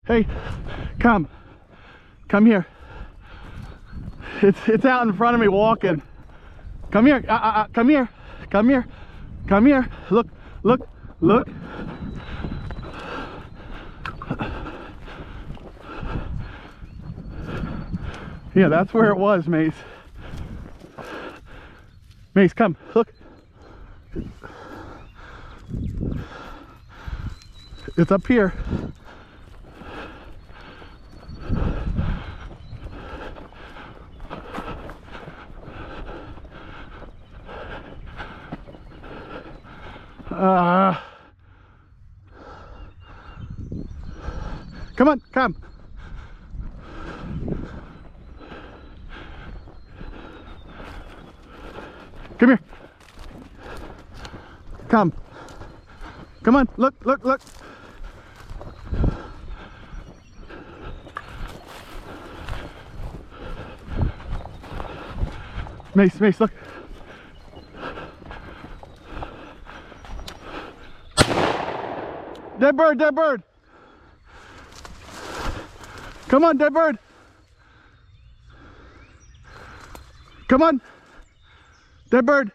Hey, come here. It's out in front of me walking. Come here, come here, come here, come here. Look. Yeah, that's where it was, Mace. Mace, come, look. It's up here. Come on, come. Come here. Come. Come on, look. Mace, look. Dead bird. Come on, dead bird. Come on. Dead bird.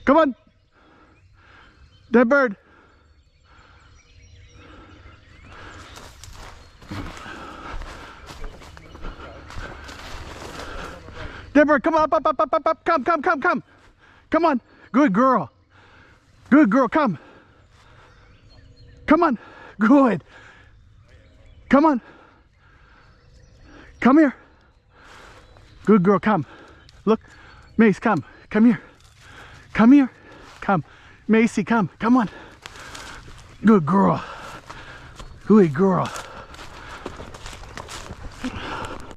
Come on. Dead bird. Dead bird, come on, up. Come. Come on. Good girl. Come. Come on. Good. Come on. Come here. Good girl, come. Look. Mace, come. Come here. Come. Macy, come. Come on. Good girl.